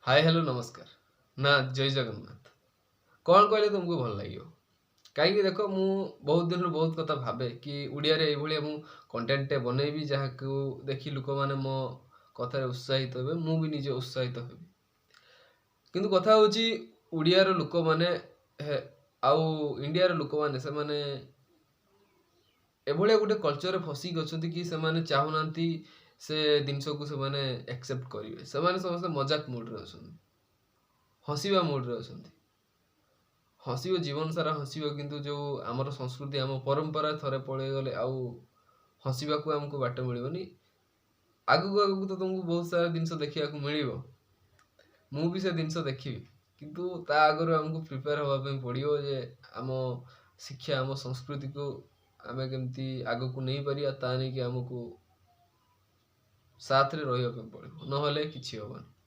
Hi hello नमस्कार ना जय जगन्नाथ। कौन कहले तुमको भल लगे कहीं देख मु बहुत दिन बहुत कथा भावे कि ओडिया रे एभलिया मु कंटेंट बनैबी जहाको देखि लोक माने मो कथा उत्साहित हेबे मु भी निजे उत्साहित हेबी। किंतु कथा होची ओडिया रो लोक माने आउ इंडिया रो लोक माने से माने एभलिया गोटे कल्चर रे फसिक अछंती कि से माने चाहुनांती से जिनस को से माने एक्सेप्ट करिवे। से माने समस्त मजाक मूड रे अछंती, हसीबा मूड रे अछंती। हसीबो जीवन सारा हसीबो किंतु जो आमर संस्कृति आम परंपरा थरे पळेइ गले आउ हसीबाकू हमको बाट मिलिबनी। आगु आगु तो तुमको बहुत सारा जिनस देखिया को मिलिबो। मु भी से जिनस देखिबी किंतु ता आगरु हमको प्रिपेयर होबा पे पड़ियो जे आम शिक्षा आम संस्कृति को आमे केमती आगु को नहीं परिया ता नहीं कि हमको साथ रे रहिया पे पड़ियो नहले किछि होबनी।